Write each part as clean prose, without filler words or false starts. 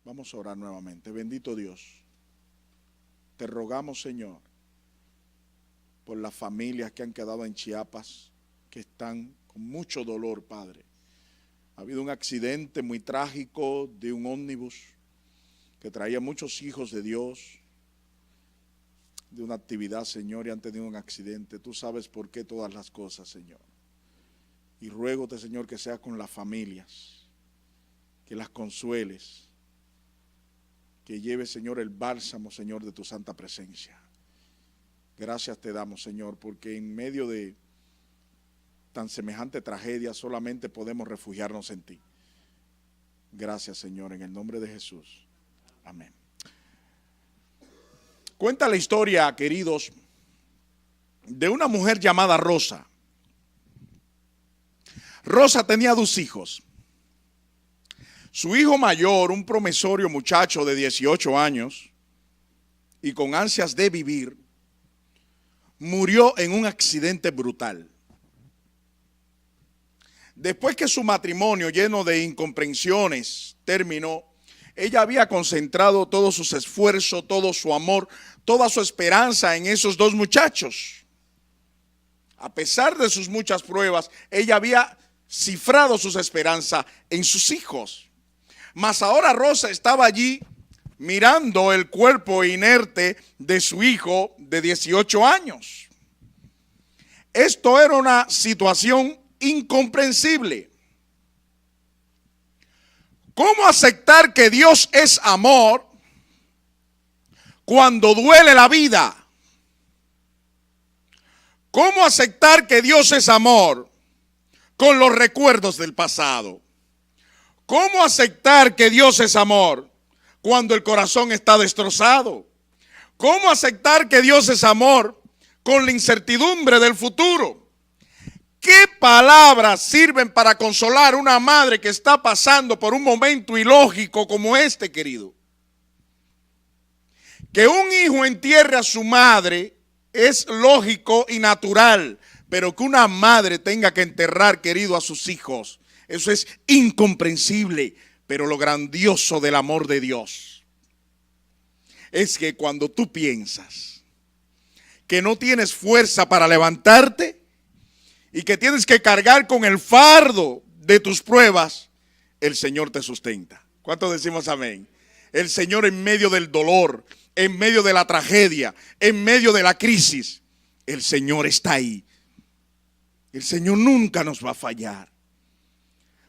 Vamos a orar nuevamente. Bendito Dios, te rogamos, Señor, por las familias que han quedado en Chiapas, que están con mucho dolor, Padre. Ha habido un accidente muy trágico de un ómnibus que traía muchos hijos de Dios de una actividad, Señor, y han tenido un accidente. Tú sabes por qué todas las cosas, Señor. Y ruégote, Señor, que sea con las familias, que las consueles, que lleve, Señor, el bálsamo, Señor, de tu santa presencia. Gracias te damos, Señor, porque en medio de tan semejante tragedia solamente podemos refugiarnos en ti. Gracias, Señor, en el nombre de Jesús. Amén. Cuenta la historia, queridos, de una mujer llamada Rosa. Rosa tenía 2 hijos. Su hijo mayor, un promisorio muchacho de 18 años y con ansias de vivir, murió en un accidente brutal. Después que su matrimonio, lleno de incomprensiones, terminó, ella había concentrado todos sus esfuerzos, todo su amor, toda su esperanza en esos 2 muchachos. A pesar de sus muchas pruebas, ella había cifrado sus esperanzas en sus hijos. Mas ahora Rosa estaba allí mirando el cuerpo inerte de su hijo de 18 años. Esto era una situación incomprensible. ¿Cómo aceptar que Dios es amor cuando duele la vida? ¿Cómo aceptar que Dios es amor con los recuerdos del pasado? ¿Cómo aceptar que Dios es amor cuando el corazón está destrozado? ¿Cómo aceptar que Dios es amor con la incertidumbre del futuro? ¿Qué palabras sirven para consolar a una madre que está pasando por un momento ilógico como este, querido? Que un hijo entierre a su madre es lógico y natural, pero que una madre tenga que enterrar, querido, a sus hijos, eso es incomprensible. Pero lo grandioso del amor de Dios es que cuando tú piensas que no tienes fuerza para levantarte y que tienes que cargar con el fardo de tus pruebas, el Señor te sustenta. ¿Cuántos decimos amén? El Señor en medio del dolor, en medio de la tragedia, en medio de la crisis, el Señor está ahí. El Señor nunca nos va a fallar.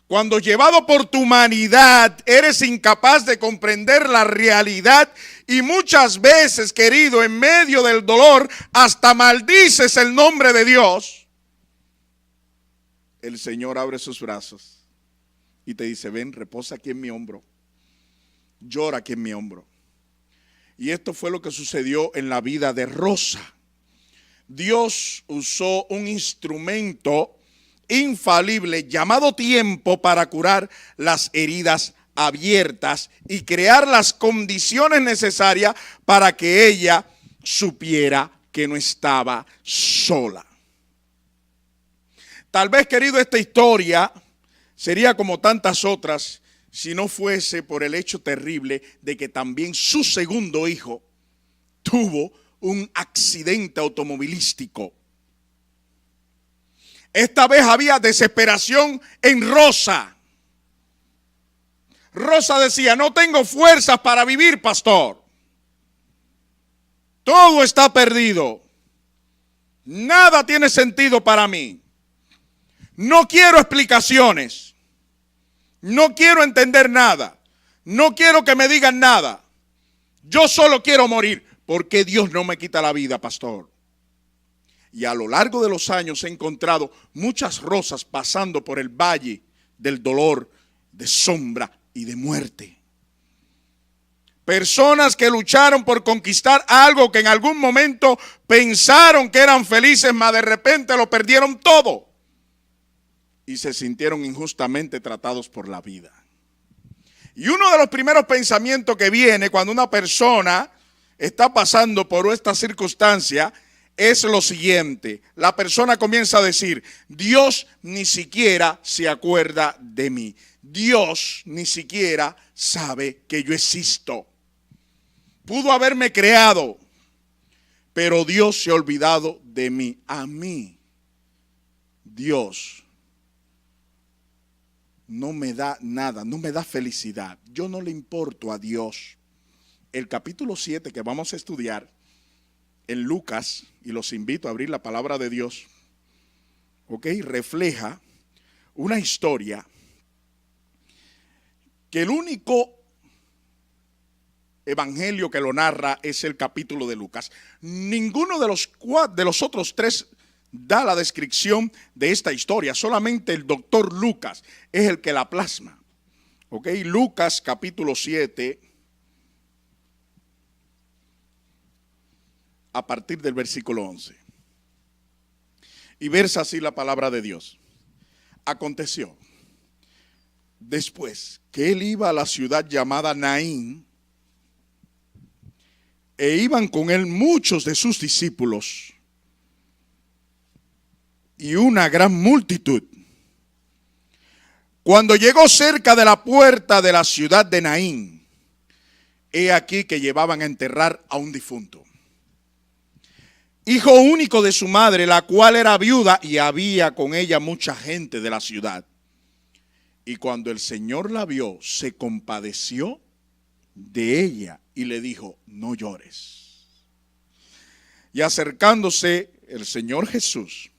Cuando llevado por tu humanidad eres incapaz de comprender la realidad y muchas veces, querido, en medio del dolor hasta maldices el nombre de Dios, el Señor abre sus brazos y te dice: ven, reposa aquí en mi hombro, llora aquí en mi hombro. Y esto fue lo que sucedió en la vida de Rosa. Dios usó un instrumento infalible llamado tiempo para curar las heridas abiertas y crear las condiciones necesarias para que ella supiera que no estaba sola. Tal vez, querido, esta historia sería como tantas otras si no fuese por el hecho terrible de que también su segundo hijo tuvo un accidente automovilístico. Esta vez había desesperación en Rosa. Rosa decía: no tengo fuerzas para vivir, pastor. Todo está perdido. Nada tiene sentido para mí. No quiero explicaciones. No quiero entender nada. No quiero que me digan nada. Yo solo quiero morir. ¿Por qué Dios no me quita la vida, pastor? Y a lo largo de los años he encontrado muchas Rosas pasando por el valle del dolor, de sombra y de muerte. Personas que lucharon por conquistar algo que en algún momento pensaron que eran felices, mas de repente lo perdieron todo. Y se sintieron injustamente tratados por la vida. Y uno de los primeros pensamientos que viene cuando una persona está pasando por esta circunstancia es lo siguiente. La persona comienza a decir, Dios ni siquiera se acuerda de mí. Dios ni siquiera sabe que yo existo. Pudo haberme creado, pero Dios se ha olvidado de mí. A mí, Dios no me da nada, no me da felicidad. Yo no le importo a Dios. El capítulo 7 que vamos a estudiar en Lucas, y los invito a abrir la palabra de Dios, refleja una historia que el único evangelio que lo narra es el capítulo de Lucas. Ninguno de los otros tres da la descripción de esta historia, solamente el doctor Lucas es el que la plasma. Lucas capítulo 7, a partir del versículo 11. Y versa así la palabra de Dios. Aconteció, después que él iba a la ciudad llamada Naín, e iban con él muchos de sus discípulos y una gran multitud. Cuando llegó cerca de la puerta de la ciudad de Naín, he aquí que llevaban a enterrar a un difunto, hijo único de su madre, la cual era viuda, y había con ella mucha gente de la ciudad. Y cuando el Señor la vio, se compadeció de ella y le dijo, no llores. Y acercándose el Señor Jesús,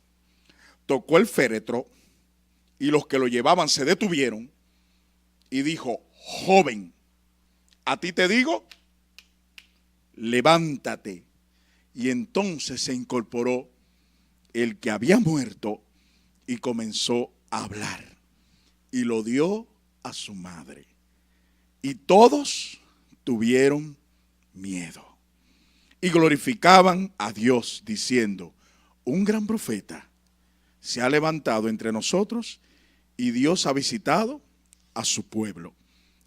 tocó el féretro, y los que lo llevaban se detuvieron, y dijo, joven, a ti te digo, levántate. Y entonces se incorporó el que había muerto y comenzó a hablar, y lo dio a su madre. Y todos tuvieron miedo y glorificaban a Dios diciendo, un gran profeta se ha levantado entre nosotros y Dios ha visitado a su pueblo.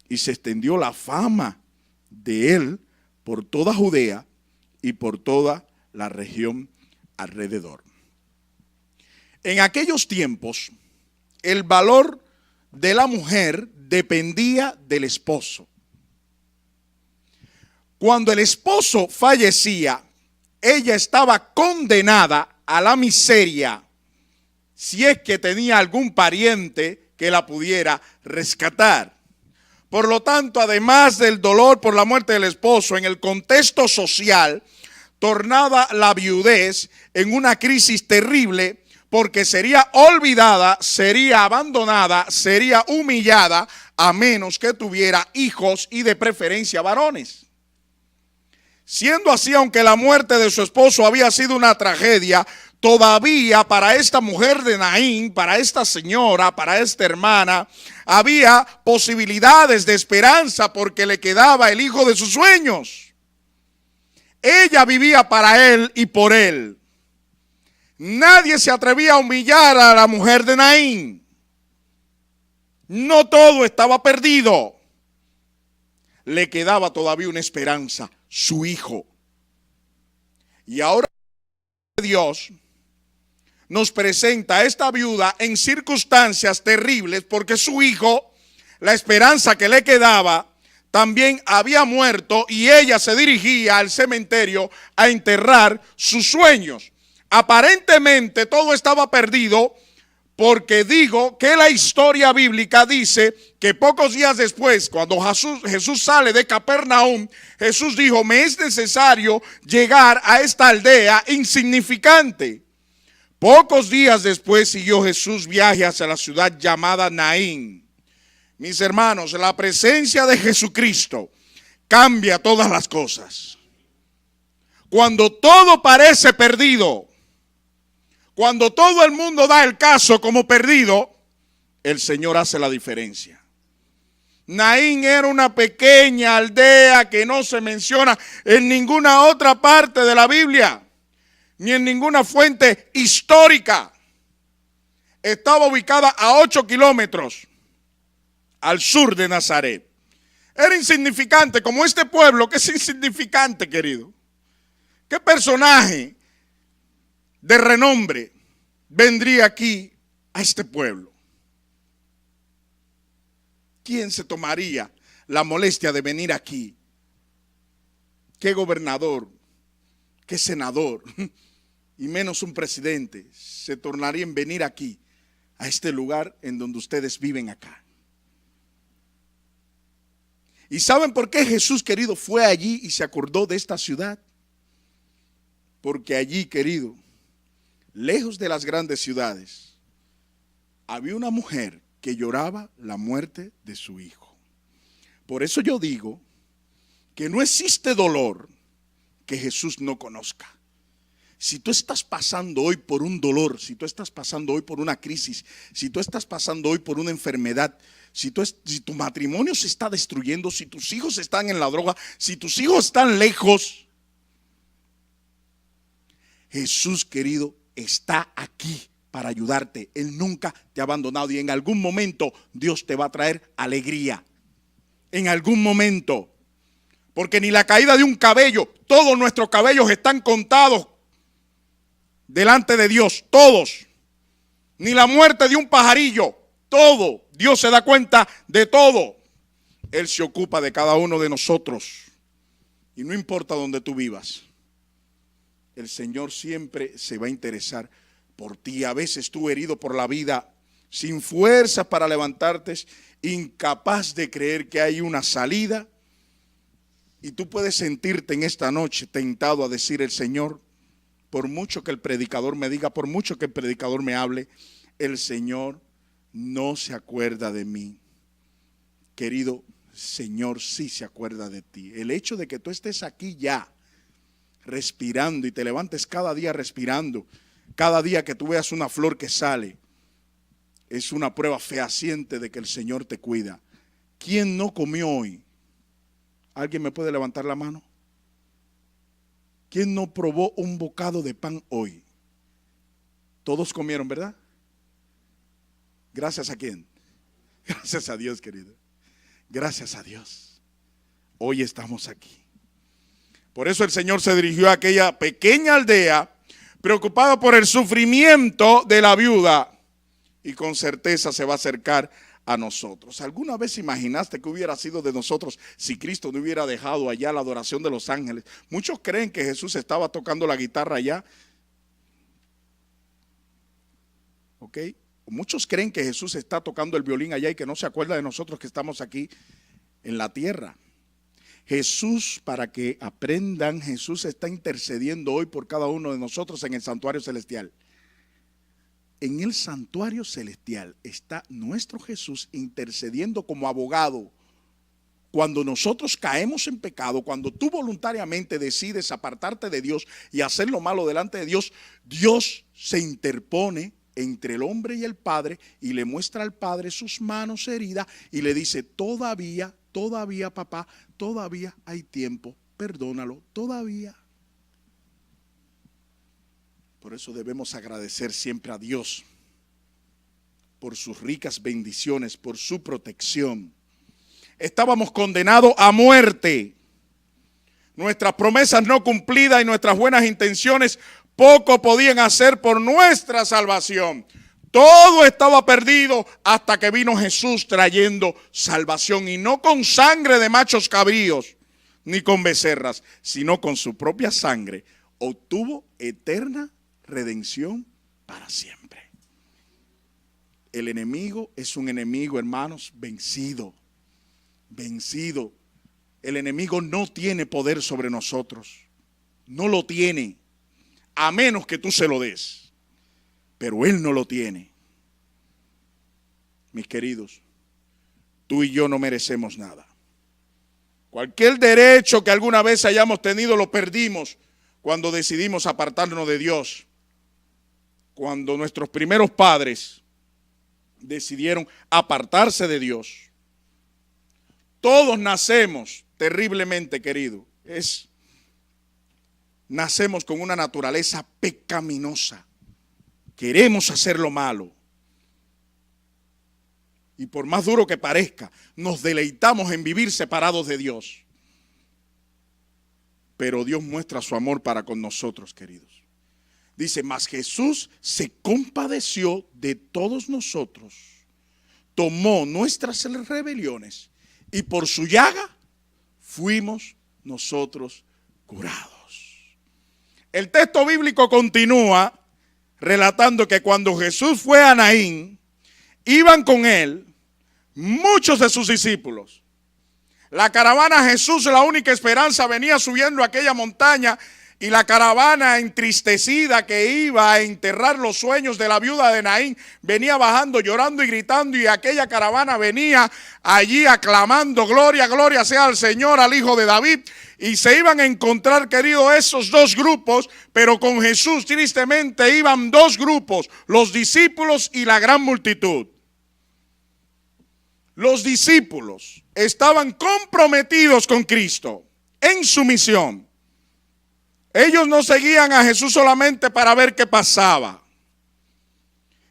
Y se extendió la fama de él por toda Judea y por toda la región alrededor. En aquellos tiempos, el valor de la mujer dependía del esposo. Cuando el esposo fallecía, ella estaba condenada a la miseria, si es que tenía algún pariente que la pudiera rescatar. Por lo tanto, además del dolor por la muerte del esposo, en el contexto social, tornaba la viudez en una crisis terrible, porque sería olvidada, sería abandonada, sería humillada, a menos que tuviera hijos y de preferencia varones. Siendo así, aunque la muerte de su esposo había sido una tragedia, todavía para esta mujer de Naín, para esta señora, para esta hermana, había posibilidades de esperanza porque le quedaba el hijo de sus sueños. Ella vivía para él y por él. Nadie se atrevía a humillar a la mujer de Naín. No todo estaba perdido. Le quedaba todavía una esperanza, su hijo. Y ahora Dios nos presenta a esta viuda en circunstancias terribles, porque su hijo, la esperanza que le quedaba, también había muerto, y ella se dirigía al cementerio a enterrar sus sueños. Aparentemente todo estaba perdido, porque digo que la historia bíblica dice que pocos días después, cuando Jesús sale de Capernaum, Jesús dijo, me es necesario llegar a esta aldea insignificante. Pocos días después siguió Jesús viaje hacia la ciudad llamada Naín. Mis hermanos, la presencia de Jesucristo cambia todas las cosas. Cuando todo parece perdido, cuando todo el mundo da el caso como perdido, el Señor hace la diferencia. Naín era una pequeña aldea que no se menciona en ninguna otra parte de la Biblia, ni en ninguna fuente histórica. Estaba ubicada a 8 kilómetros al sur de Nazaret. Era insignificante, como este pueblo que es insignificante, querido. ¿Qué personaje de renombre vendría aquí a este pueblo? ¿Quién se tomaría la molestia de venir aquí? ¿Qué gobernador, qué senador, y menos un presidente, se tornaría en venir aquí, a este lugar en donde ustedes viven acá? ¿Y saben por qué Jesús, querido, fue allí y se acordó de esta ciudad? Porque allí, querido, lejos de las grandes ciudades, había una mujer que lloraba la muerte de su hijo. Por eso yo digo que no existe dolor que Jesús no conozca. Si tú estás pasando hoy por un dolor, si tú estás pasando hoy por una crisis, si tú estás pasando hoy por una enfermedad, si tu matrimonio se está destruyendo, si tus hijos están en la droga, si tus hijos están lejos, Jesús, querido, está aquí para ayudarte. Él nunca te ha abandonado y en algún momento Dios te va a traer alegría. En algún momento. Porque ni la caída de un cabello, todos nuestros cabellos están contados delante de Dios, todos. Ni la muerte de un pajarillo, todo. Dios se da cuenta de todo. Él se ocupa de cada uno de nosotros. Y no importa dónde tú vivas, el Señor siempre se va a interesar por ti. A veces tú, herido por la vida, sin fuerzas para levantarte, incapaz de creer que hay una salida, y tú puedes sentirte en esta noche tentado a decir: el Señor, por mucho que el predicador me diga, por mucho que el predicador me hable, el Señor no se acuerda de mí. Querido, Señor sí se acuerda de ti. El hecho de que tú estés aquí ya, respirando, y te levantes cada día respirando, cada día que tú veas una flor que sale, es una prueba fehaciente de que el Señor te cuida. ¿Quién no comió hoy? ¿Alguien me puede levantar la mano? ¿Quién no probó un bocado de pan hoy? Todos comieron, ¿verdad? ¿Gracias a quién? Gracias a Dios, querido. Gracias a Dios. Hoy estamos aquí. Por eso el Señor se dirigió a aquella pequeña aldea, preocupado por el sufrimiento de la viuda, y con certeza se va a acercar a nosotros. ¿Alguna vez imaginaste que hubiera sido de nosotros si Cristo no hubiera dejado allá la adoración de los ángeles? Muchos creen que Jesús estaba tocando la guitarra allá. ¿Ok? Muchos creen que Jesús está tocando el violín allá y que no se acuerda de nosotros que estamos aquí en la tierra. Jesús, para que aprendan, Jesús está intercediendo hoy por cada uno de nosotros en el santuario celestial. En el santuario celestial está nuestro Jesús intercediendo como abogado. Cuando nosotros caemos en pecado, cuando tú voluntariamente decides apartarte de Dios y hacer lo malo delante de Dios, Dios se interpone entre el hombre y el Padre y le muestra al Padre sus manos heridas y le dice: todavía papá, todavía hay tiempo, perdónalo, todavía. Por eso debemos agradecer siempre a Dios por sus ricas bendiciones, por su protección. Estábamos condenados a muerte. Nuestras promesas no cumplidas y nuestras buenas intenciones poco podían hacer por nuestra salvación. Todo estaba perdido hasta que vino Jesús trayendo salvación, y no con sangre de machos cabríos ni con becerras, sino con su propia sangre obtuvo eterna redención para siempre. El enemigo es un enemigo, hermanos, vencido. Vencido. El enemigo no tiene poder sobre nosotros. No lo tiene, a menos que tú se lo des. Pero él no lo tiene. Mis queridos, tú y yo no merecemos nada. Cualquier derecho que alguna vez hayamos tenido lo perdimos cuando decidimos apartarnos de Dios. Cuando nuestros primeros padres decidieron apartarse de Dios. Todos nacemos terriblemente, querido. Nacemos con una naturaleza pecaminosa. Queremos hacer lo malo. Y por más duro que parezca, nos deleitamos en vivir separados de Dios. Pero Dios muestra su amor para con nosotros, queridos. Dice, mas Jesús se compadeció de todos nosotros, tomó nuestras rebeliones y por su llaga fuimos nosotros curados. El texto bíblico continúa relatando que cuando Jesús fue a Naín, iban con él muchos de sus discípulos. La caravana Jesús, la única esperanza, venía subiendo aquella montaña, y la caravana entristecida que iba a enterrar los sueños de la viuda de Naín venía bajando, llorando y gritando, y aquella caravana venía allí aclamando, gloria, gloria sea al Señor, al Hijo de David. Y se iban a encontrar, querido, esos dos grupos, pero con Jesús tristemente iban dos grupos, los discípulos y la gran multitud. Los discípulos estaban comprometidos con Cristo en su misión. Ellos no seguían a Jesús solamente para ver qué pasaba.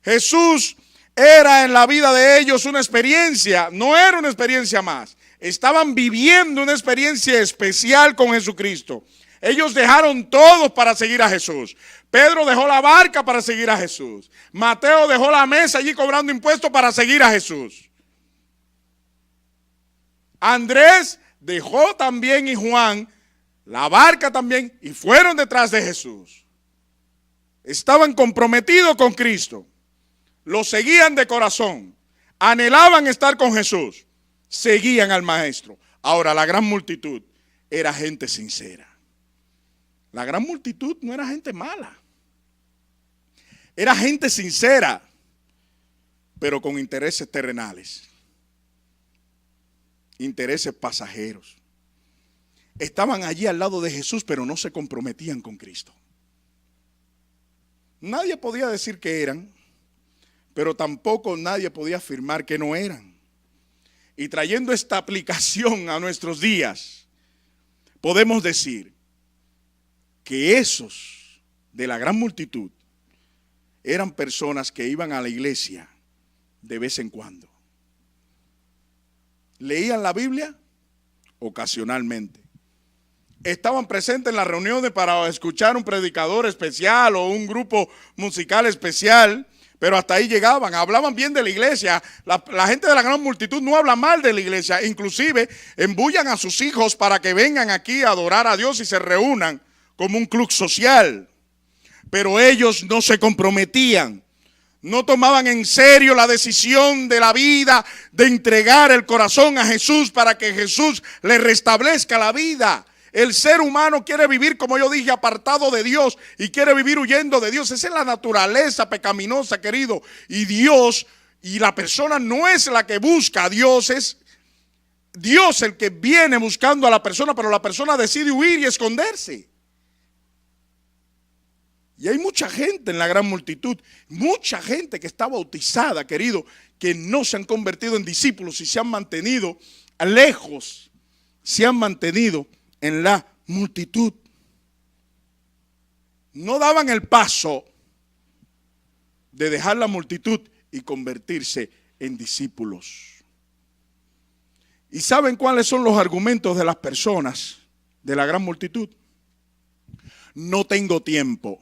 Jesús era en la vida de ellos una experiencia, no era una experiencia más. Estaban viviendo una experiencia especial con Jesucristo. Ellos dejaron todo para seguir a Jesús. Pedro dejó la barca para seguir a Jesús. Mateo dejó la mesa allí cobrando impuestos para seguir a Jesús. Andrés dejó también, y Juan, la barca también, y fueron detrás de Jesús. Estaban comprometidos con Cristo. Lo seguían de corazón. Anhelaban estar con Jesús. Seguían al maestro. Ahora, la gran multitud era gente sincera. La gran multitud no era gente mala. Era gente sincera, pero con intereses terrenales. Intereses pasajeros. Estaban allí al lado de Jesús, pero no se comprometían con Cristo. Nadie podía decir que eran, pero tampoco nadie podía afirmar que no eran. Y trayendo esta aplicación a nuestros días, podemos decir que esos de la gran multitud eran personas que iban a la iglesia de vez en cuando. Leían la Biblia ocasionalmente. Estaban presentes en las reuniones para escuchar un predicador especial o un grupo musical especial, pero hasta ahí llegaban. Hablaban bien de la iglesia. La gente de la gran multitud no habla mal de la iglesia. Inclusive embullan a sus hijos para que vengan aquí a adorar a Dios y se reúnan como un club social. Pero ellos no se comprometían. No tomaban en serio la decisión de la vida de entregar el corazón a Jesús para que Jesús le restablezca la vida. El ser humano quiere vivir, como yo dije, apartado de Dios y quiere vivir huyendo de Dios. Esa es la naturaleza pecaminosa, querido. Y Dios, y la persona no es la que busca a Dios, es Dios el que viene buscando a la persona, pero la persona decide huir y esconderse. Y hay mucha gente en la gran multitud, mucha gente que está bautizada, querido, que no se han convertido en discípulos y se han mantenido lejos, se han mantenido en la multitud. No daban el paso de dejar la multitud y convertirse en discípulos. ¿Y saben cuáles son los argumentos de las personas de la gran multitud? No tengo tiempo.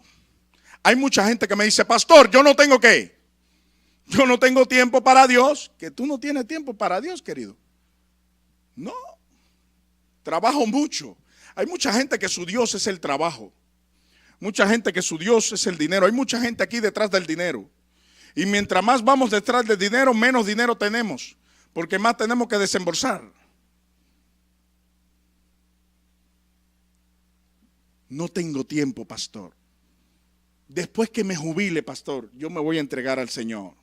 Hay mucha gente que me dice, pastor, yo no tengo ¿qué? Yo no tengo tiempo para Dios. Que tú no tienes tiempo para Dios, querido. No. Trabajo mucho. Hay mucha gente que su Dios es el trabajo. Mucha gente que su Dios es el dinero. Hay mucha gente aquí detrás del dinero. Y mientras más vamos detrás del dinero, menos dinero tenemos. Porque más tenemos que desembolsar. No tengo tiempo, pastor. Después que me jubile, pastor, yo me voy a entregar al Señor.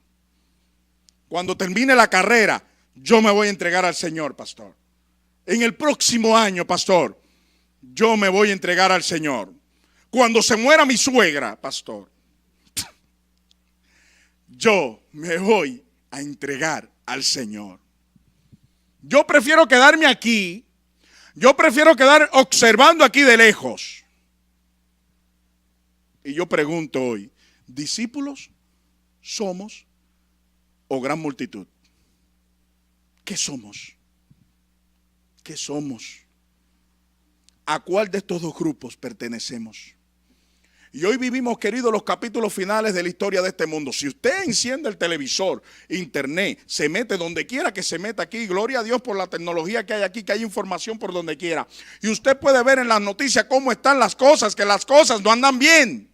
Cuando termine la carrera, yo me voy a entregar al Señor, pastor. En el próximo año, pastor, yo me voy a entregar al Señor. Cuando se muera mi suegra, pastor, yo me voy a entregar al Señor. Yo prefiero quedarme aquí. Yo prefiero quedar observando aquí de lejos. Y yo pregunto hoy, ¿discípulos somos o gran multitud? ¿Qué somos? ¿Qué somos? ¿A cuál de estos dos grupos pertenecemos? Y hoy vivimos, queridos, los capítulos finales de la historia de este mundo. Si usted enciende el televisor, internet, se mete donde quiera que se meta aquí, gloria a Dios por la tecnología que hay aquí, que hay información por donde quiera. Y usted puede ver en las noticias cómo están las cosas, que las cosas no andan bien.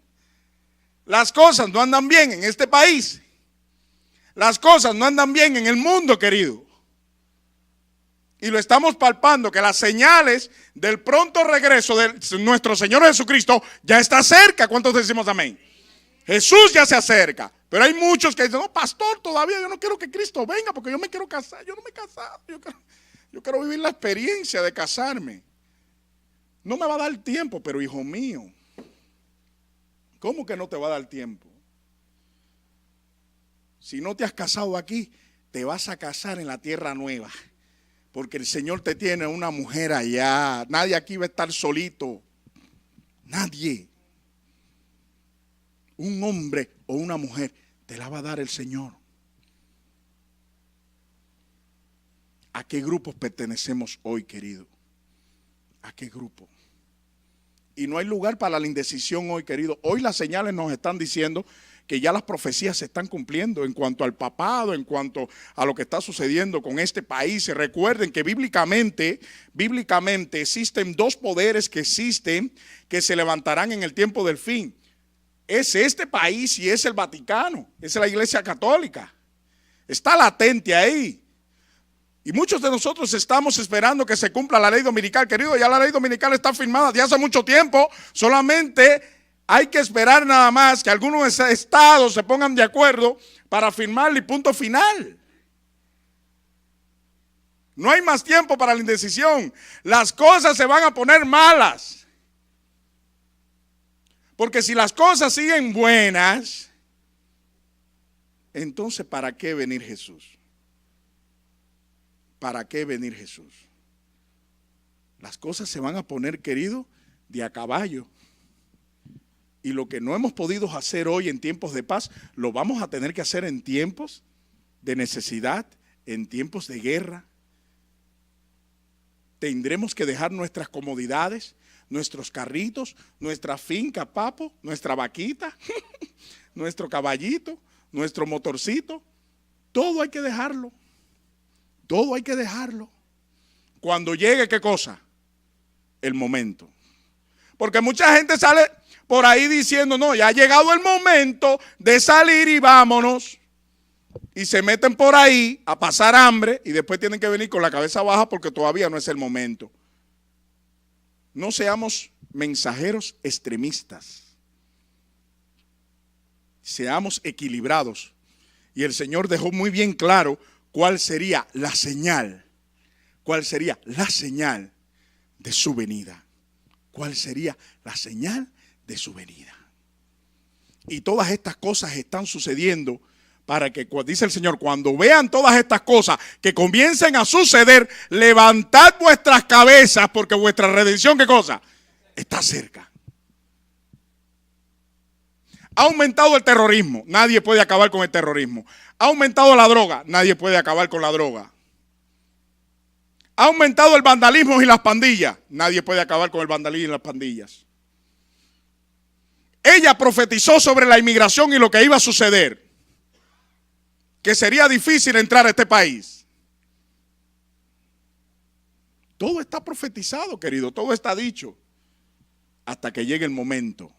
Las cosas no andan bien en este país. Las cosas no andan bien en el mundo, querido. Y lo estamos palpando, que las señales del pronto regreso de nuestro Señor Jesucristo ya está cerca. ¿Cuántos decimos amén? Jesús ya se acerca. Pero hay muchos que dicen, no, pastor, todavía yo no quiero que Cristo venga porque yo me quiero casar. Yo no me he casado. Yo quiero vivir la experiencia de casarme. No me va a dar tiempo, pero hijo mío, ¿cómo que no te va a dar tiempo? Si no te has casado aquí, te vas a casar en la tierra nueva. Porque el Señor te tiene una mujer allá. Nadie aquí va a estar solito. Nadie. Un hombre o una mujer te la va a dar el Señor. ¿A qué grupos pertenecemos hoy, querido? ¿A qué grupo? Y no hay lugar para la indecisión hoy, querido. Hoy las señales nos están diciendo que ya las profecías se están cumpliendo en cuanto al papado, en cuanto a lo que está sucediendo con este país. Recuerden que bíblicamente existen dos poderes que se levantarán en el tiempo del fin. Es este país y es el Vaticano, es la Iglesia Católica. Está latente ahí. Y muchos de nosotros estamos esperando que se cumpla la ley dominical, querido. Ya la ley dominical está firmada de hace mucho tiempo, solamente hay que esperar nada más que algunos estados se pongan de acuerdo para firmarle y punto final. No hay más tiempo para la indecisión. Las cosas se van a poner malas. Porque si las cosas siguen buenas, entonces ¿para qué venir Jesús? ¿Para qué venir Jesús? Las cosas se van a poner, querido, de a caballo. Y lo que no hemos podido hacer hoy en tiempos de paz, lo vamos a tener que hacer en tiempos de necesidad, en tiempos de guerra. Tendremos que dejar nuestras comodidades, nuestros carritos, nuestra finca, papo, nuestra vaquita, nuestro caballito, nuestro motorcito. Todo hay que dejarlo. Todo hay que dejarlo. Cuando llegue, ¿qué cosa? El momento. Porque mucha gente sale por ahí diciendo, no, ya ha llegado el momento de salir y vámonos. Y se meten por ahí a pasar hambre y después tienen que venir con la cabeza baja porque todavía no es el momento. No seamos mensajeros extremistas. Seamos equilibrados. Y el Señor dejó muy bien claro cuál sería la señal. ¿Cuál sería la señal de su venida? ¿Cuál sería la señal de su venida? Y todas estas cosas están sucediendo para que, dice el Señor, cuando vean todas estas cosas que comiencen a suceder, levantad vuestras cabezas porque vuestra redención, ¿qué cosa? Está cerca. Ha aumentado el terrorismo, nadie puede acabar con el terrorismo. Ha aumentado la droga, nadie puede acabar con la droga. Ha aumentado el vandalismo y las pandillas, nadie puede acabar con el vandalismo y las pandillas. Ella profetizó sobre la inmigración y lo que iba a suceder, que sería difícil entrar a este país. Todo está profetizado, querido, todo está dicho, hasta que llegue el momento.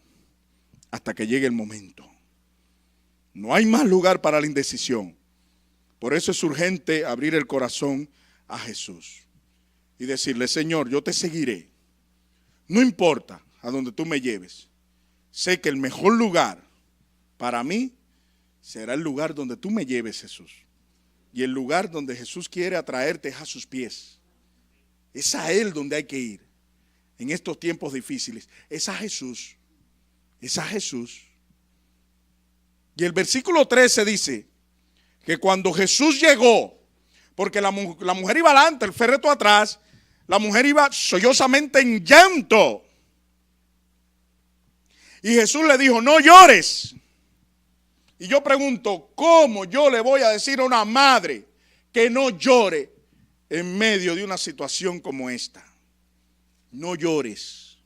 Hasta que llegue el momento. No hay más lugar para la indecisión. Por eso es urgente abrir el corazón a Jesús y decirle, Señor, yo te seguiré. No importa a donde tú me lleves. Sé que el mejor lugar para mí será el lugar donde tú me lleves, Jesús. Y el lugar donde Jesús quiere atraerte es a sus pies. Es a Él donde hay que ir en estos tiempos difíciles. Es a Jesús. Es a Jesús. Y el versículo 13 dice que cuando Jesús llegó, porque la mujer iba adelante, el féretro atrás, la mujer iba sollozamente en llanto. Y Jesús le dijo, no llores. Y yo pregunto, ¿cómo yo le voy a decir a una madre que no llore en medio de una situación como esta? No llores.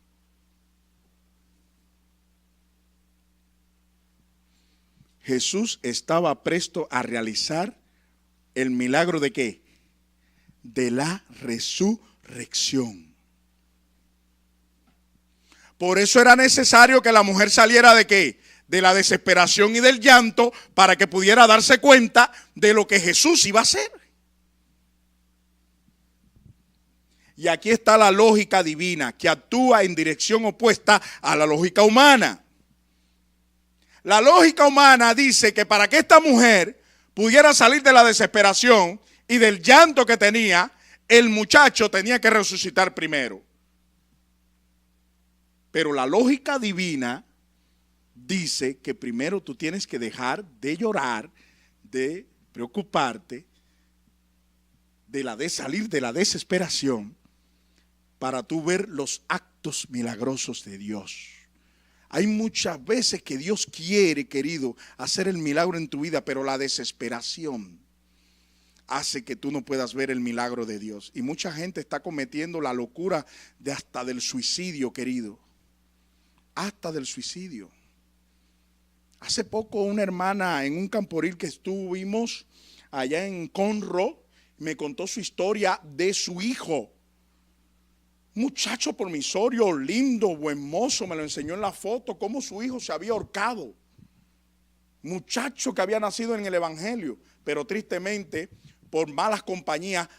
Jesús estaba presto a realizar el milagro ¿de qué? De la resurrección. Por eso era necesario que la mujer saliera ¿de qué? De la desesperación y del llanto, para que pudiera darse cuenta de lo que Jesús iba a hacer. Y aquí está la lógica divina, que actúa en dirección opuesta a la lógica humana. La lógica humana dice que para que esta mujer pudiera salir de la desesperación y del llanto que tenía, el muchacho tenía que resucitar primero. Pero la lógica divina dice que primero tú tienes que dejar de llorar, de preocuparte, de salir de la desesperación, para tú ver los actos milagrosos de Dios. Hay muchas veces que Dios quiere, querido, hacer el milagro en tu vida, pero la desesperación hace que tú no puedas ver el milagro de Dios. Y mucha gente está cometiendo la locura de hasta del suicidio, querido. Hasta del suicidio. Hace poco una hermana en un camporil que estuvimos allá en Conroe me contó su historia de su hijo. Muchacho promisorio, lindo, buen mozo, me lo enseñó en la foto, cómo su hijo se había ahorcado. Muchacho que había nacido en el evangelio, pero tristemente por malas compañías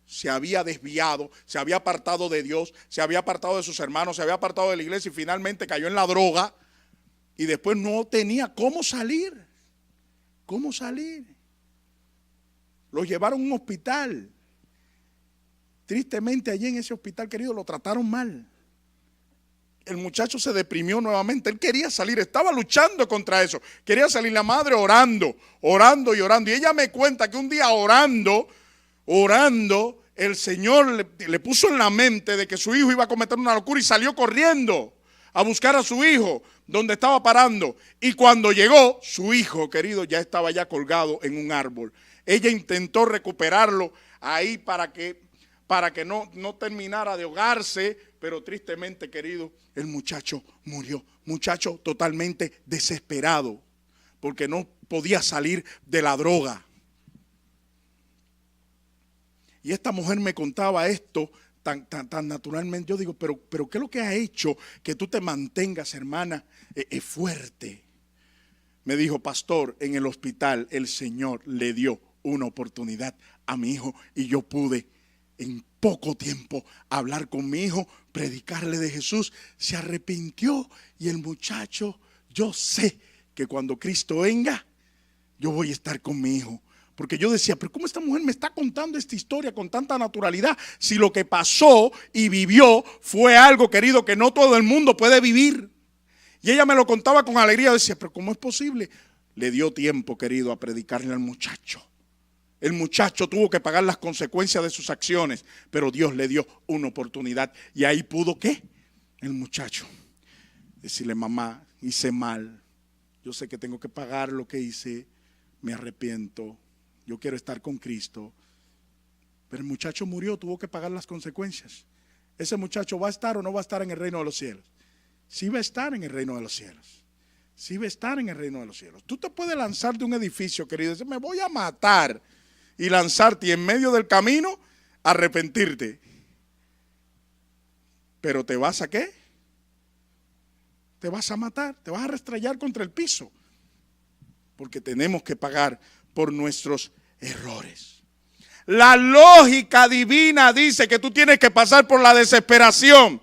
se había desviado, se había apartado de Dios, se había apartado de sus hermanos, se había apartado de la iglesia y finalmente cayó en la droga y después no tenía cómo salir. ¿Cómo salir? Lo llevaron a un hospital. Tristemente allí en ese hospital, querido, lo trataron mal. El muchacho se deprimió nuevamente. Él quería salir, estaba luchando contra eso. Quería salir, la madre orando y orando. Y ella me cuenta que un día orando, el Señor le puso en la mente de que su hijo iba a cometer una locura y salió corriendo a buscar a su hijo donde estaba parando. Y cuando llegó, su hijo, querido, ya estaba ya colgado en un árbol. Ella intentó recuperarlo ahí para que no terminara de ahogarse, pero tristemente, querido, el muchacho murió. Muchacho totalmente desesperado, porque no podía salir de la droga. Y esta mujer me contaba esto tan naturalmente. Yo digo, pero ¿qué es lo que ha hecho que tú te mantengas, hermana, fuerte? Me dijo, pastor, en el hospital el Señor le dio una oportunidad a mi hijo y yo pude en poco tiempo hablar con mi hijo, predicarle de Jesús. Se arrepintió y el muchacho, yo sé que cuando Cristo venga, yo voy a estar con mi hijo. Porque yo decía, pero ¿cómo esta mujer me está contando esta historia con tanta naturalidad? Si lo que pasó y vivió fue algo, querido, que no todo el mundo puede vivir. Y ella me lo contaba con alegría. Decía, pero ¿cómo es posible? Le dio tiempo, querido, a predicarle al muchacho. El muchacho tuvo que pagar las consecuencias de sus acciones, pero Dios le dio una oportunidad. Y ahí pudo, ¿qué? El muchacho decirle, mamá, hice mal. Yo sé que tengo que pagar lo que hice. Me arrepiento. Yo quiero estar con Cristo. Pero el muchacho murió, tuvo que pagar las consecuencias. ¿Ese muchacho va a estar o no va a estar en el reino de los cielos? Sí va a estar en el reino de los cielos. Sí va a estar en el reino de los cielos. Tú te puedes lanzar de un edificio, querido, y decir, me voy a matar, y lanzarte y en medio del camino arrepentirte. Pero ¿te vas a qué? Te vas a matar, te vas a restrellar contra el piso. Porque tenemos que pagar por nuestros errores. La lógica divina dice que tú tienes que pasar por la desesperación.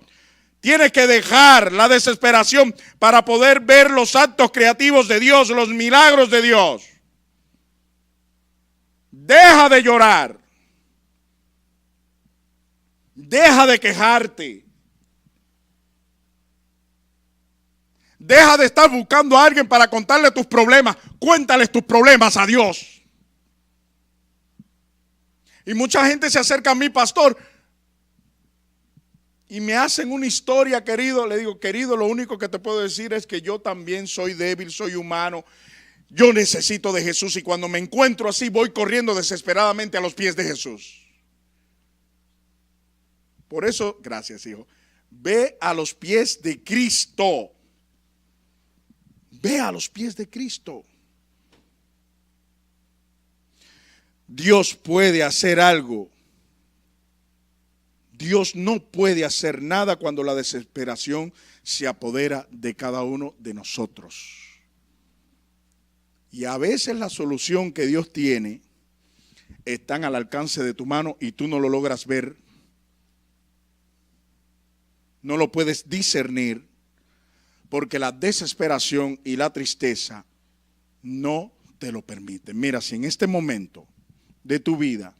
Tienes que dejar la desesperación para poder ver los actos creativos de Dios, los milagros de Dios. Deja de llorar. Deja de quejarte. Deja de estar buscando a alguien para contarle tus problemas. Cuéntales tus problemas a Dios. Y mucha gente se acerca a mí, pastor, y me hacen una historia, querido. Le digo, querido, lo único que te puedo decir es que yo también soy débil, soy humano. Yo necesito de Jesús y cuando me encuentro así voy corriendo desesperadamente a los pies de Jesús. Por eso, gracias, hijo, ve a los pies de Cristo. Ve a los pies de Cristo. Dios puede hacer algo. Dios no puede hacer nada cuando la desesperación se apodera de cada uno de nosotros. Y a veces la solución que Dios tiene están al alcance de tu mano y tú no lo logras ver. No lo puedes discernir porque la desesperación y la tristeza no te lo permiten. Mira, si en este momento de tu vida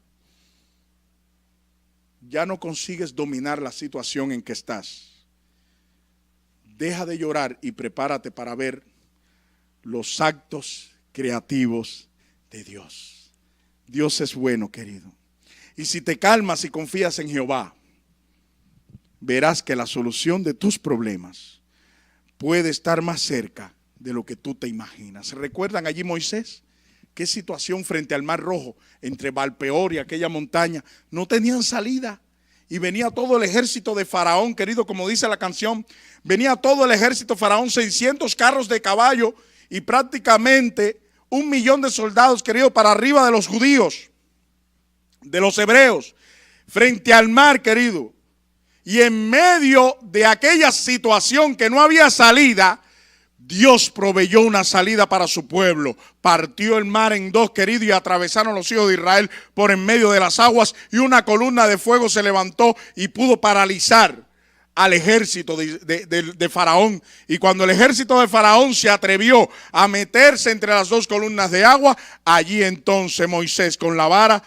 ya no consigues dominar la situación en que estás, deja de llorar y prepárate para ver los actos creativos de Dios. Dios es bueno, querido. Y si te calmas y confías en Jehová, verás que la solución de tus problemas puede estar más cerca de lo que tú te imaginas. ¿Recuerdan allí Moisés? Qué situación frente al Mar Rojo, entre Valpeor y aquella montaña, no tenían salida. Y venía todo el ejército de Faraón, querido, como dice la canción, venía todo el ejército de Faraón, 600 carros de caballo y prácticamente 1.000.000 de soldados, querido, para arriba de los judíos, de los hebreos, frente al mar, querido. Y en medio de aquella situación que no había salida, Dios proveyó una salida para su pueblo. Partió el mar en dos, querido, y atravesaron los hijos de Israel por en medio de las aguas, y una columna de fuego se levantó y pudo paralizar al ejército de Faraón. Y cuando el ejército de Faraón se atrevió a meterse entre las dos columnas de agua, allí entonces Moisés con la vara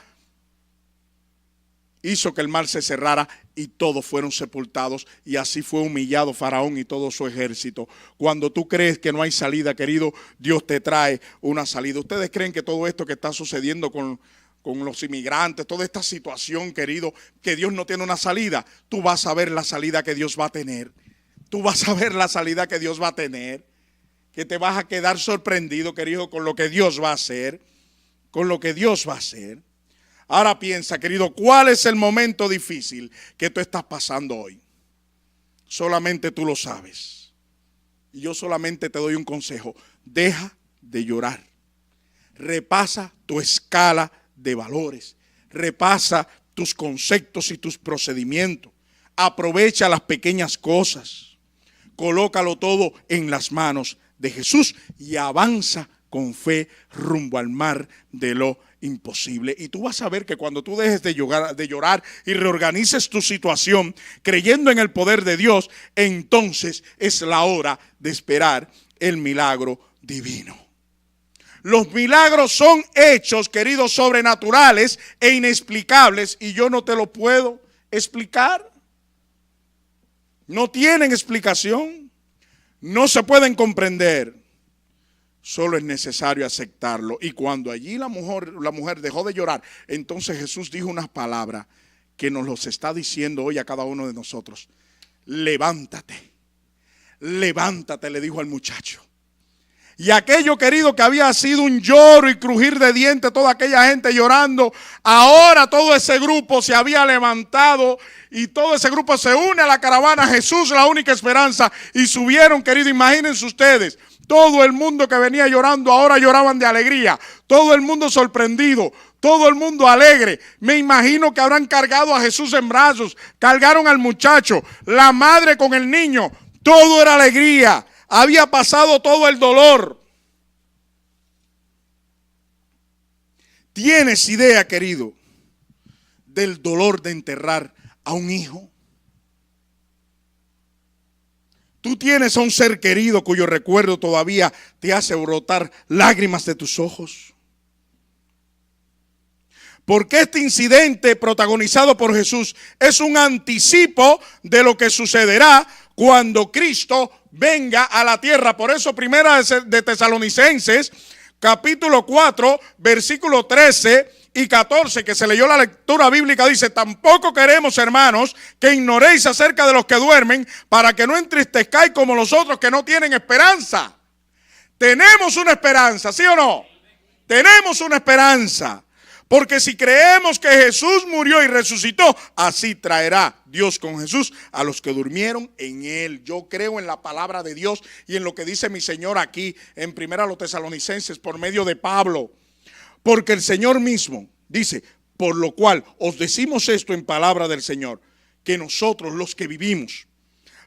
hizo que el mar se cerrara y todos fueron sepultados, y así fue humillado Faraón y todo su ejército. Cuando tú crees que no hay salida, querido, Dios te trae una salida. ¿Ustedes creen que todo esto que está sucediendo con los inmigrantes, toda esta situación, querido, que Dios no tiene una salida? Tú vas a ver la salida que Dios va a tener. Tú vas a ver la salida que Dios va a tener, que te vas a quedar sorprendido, querido, con lo que Dios va a hacer, con lo que Dios va a hacer. Ahora piensa, querido, ¿cuál es el momento difícil que tú estás pasando hoy? Solamente tú lo sabes. Y yo solamente te doy un consejo. Deja de llorar. Repasa tu escala de valores. Repasa tus conceptos y tus procedimientos. Aprovecha las pequeñas cosas. Colócalo todo en las manos de Jesús y avanza con fe rumbo al mar de lo imposible. Y tú vas a ver que cuando tú dejes de llorar y reorganices tu situación creyendo en el poder de Dios, entonces es la hora de esperar el milagro divino. Los milagros son hechos, queridos, sobrenaturales e inexplicables, y yo no te lo puedo explicar. No tienen explicación, no se pueden comprender. Solo es necesario aceptarlo. Y cuando allí la mujer dejó de llorar, entonces Jesús dijo unas palabras que nos los está diciendo hoy a cada uno de nosotros. Levántate, levántate, le dijo al muchacho. Y aquello, querido, que había sido un lloro y crujir de dientes, toda aquella gente llorando, ahora todo ese grupo se había levantado y todo ese grupo se une a la caravana Jesús, la única esperanza, y subieron, querido, imagínense ustedes. Todo el mundo que venía llorando ahora lloraban de alegría. Todo el mundo sorprendido. Todo el mundo alegre. Me imagino que habrán cargado a Jesús en brazos. Cargaron al muchacho. La madre con el niño. Todo era alegría. Había pasado todo el dolor. ¿Tienes idea, querido, del dolor de enterrar a un hijo? Tú tienes a un ser querido cuyo recuerdo todavía te hace brotar lágrimas de tus ojos. Porque este incidente protagonizado por Jesús es un anticipo de lo que sucederá cuando Cristo venga a la tierra. Por eso primera de Tesalonicenses, capítulo 4, versículo 13 y 14, que se leyó la lectura bíblica, dice: tampoco queremos, hermanos, que ignoréis acerca de los que duermen, para que no entristezcáis como los otros que no tienen esperanza. Tenemos una esperanza, ¿sí o no? Tenemos una esperanza. Porque si creemos que Jesús murió y resucitó, así traerá Dios con Jesús a los que durmieron en Él. Yo creo en la palabra de Dios y en lo que dice mi Señor aquí en 1 Tesalonicenses por medio de Pablo. Porque el Señor mismo dice, por lo cual os decimos esto en palabra del Señor, que nosotros los que vivimos,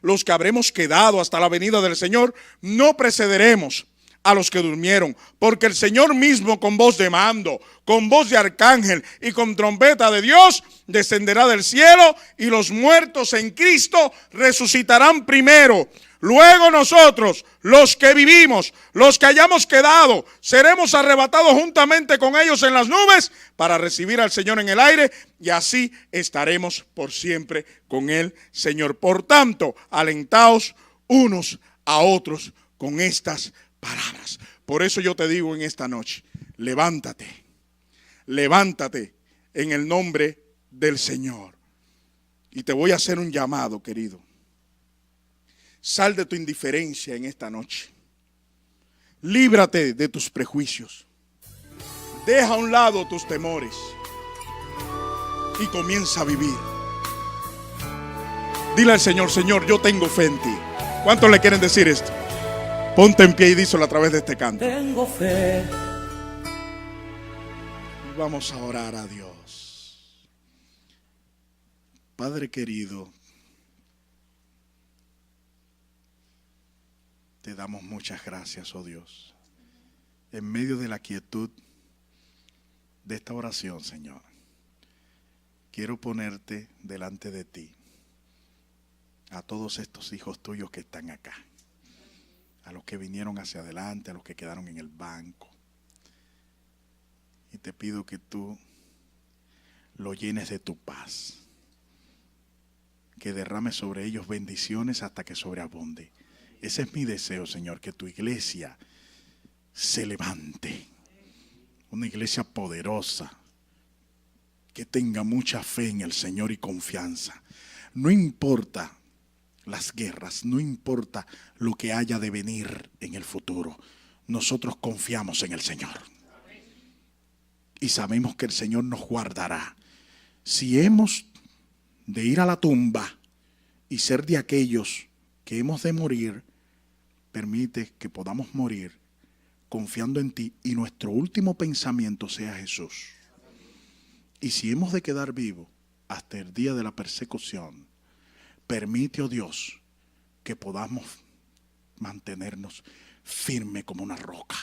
los que habremos quedado hasta la venida del Señor, no precederemos a los que durmieron, porque el Señor mismo con voz de mando, con voz de arcángel y con trompeta de Dios descenderá del cielo, y los muertos en Cristo resucitarán primero. Luego nosotros, los que vivimos, los que hayamos quedado, seremos arrebatados juntamente con ellos en las nubes para recibir al Señor en el aire, y así estaremos por siempre con el Señor. Por tanto, alentaos unos a otros con estas palabras. Por eso yo te digo en esta noche, levántate, levántate en el nombre del Señor. Y te voy a hacer un llamado, querido. Sal de tu indiferencia en esta noche. Líbrate de tus prejuicios. Deja a un lado tus temores y comienza a vivir. Dile al Señor, Señor, yo tengo fe en ti. ¿Cuántos le quieren decir esto? Ponte en pie y díselo a través de este canto. Tengo fe. Y vamos a orar a Dios. Padre querido, te damos muchas gracias, oh Dios. En medio de la quietud de esta oración, Señor, quiero ponerte delante de ti a todos estos hijos tuyos que están acá, a los que vinieron hacia adelante, a los que quedaron en el banco. Y te pido que tú lo llenes de tu paz, que derrames sobre ellos bendiciones hasta que sobreabunde. Ese es mi deseo, Señor, que tu iglesia se levante, una iglesia poderosa, que tenga mucha fe en el Señor y confianza. No importa las guerras, no importa lo que haya de venir en el futuro, nosotros confiamos en el Señor y sabemos que el Señor nos guardará. Si hemos de ir a la tumba y ser de aquellos que hemos de morir, permite que podamos morir confiando en ti y nuestro último pensamiento sea Jesús. Y si hemos de quedar vivos hasta el día de la persecución, permite, oh Dios, que podamos mantenernos firmes como una roca,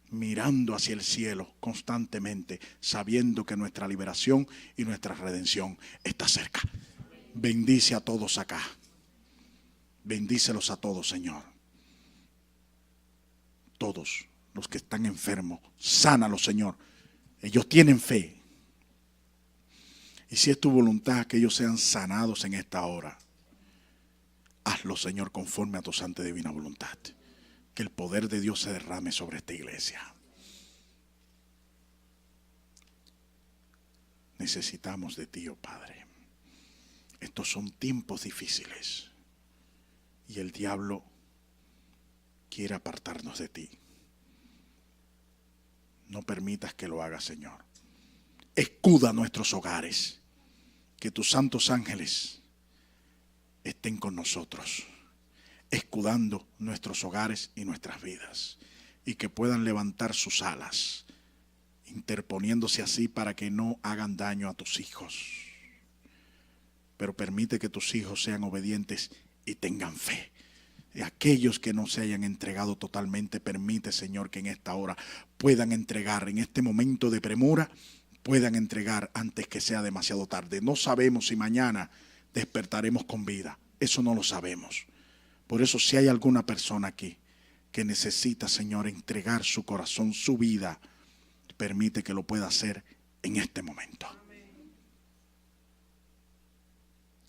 mirando hacia el cielo constantemente, sabiendo que nuestra liberación y nuestra redención está cerca. Bendice a todos acá. Bendícelos a todos, Señor. Todos los que están enfermos, sánalos, Señor. Ellos tienen fe. Y si es tu voluntad que ellos sean sanados en esta hora, hazlo, Señor, conforme a tu santa y divina voluntad. Que el poder de Dios se derrame sobre esta iglesia. Necesitamos de ti, oh Padre. Estos son tiempos difíciles y el diablo quiere apartarnos de ti. No permitas que lo haga, Señor. Escuda nuestros hogares. Que tus santos ángeles estén con nosotros, escudando nuestros hogares y nuestras vidas, y que puedan levantar sus alas, interponiéndose así para que no hagan daño a tus hijos. Pero permite que tus hijos sean obedientes y tengan fe. Y aquellos que no se hayan entregado totalmente, permite, Señor, que en esta hora puedan entregar, en este momento de premura, puedan entregar antes que sea demasiado tarde. No sabemos si mañana despertaremos con vida. Eso no lo sabemos. Por eso, si hay alguna persona aquí que necesita, Señor, entregar su corazón, su vida, permite que lo pueda hacer en este momento.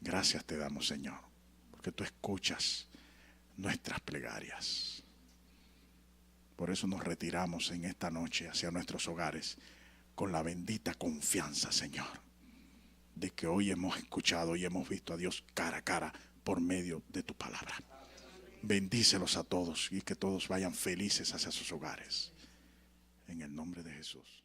Gracias te damos, Señor, porque tú escuchas nuestras plegarias. Por eso nos retiramos en esta noche hacia nuestros hogares con la bendita confianza, Señor, de que hoy hemos escuchado y hemos visto a Dios cara a cara por medio de tu palabra. Bendícelos a todos y que todos vayan felices hacia sus hogares. En el nombre de Jesús.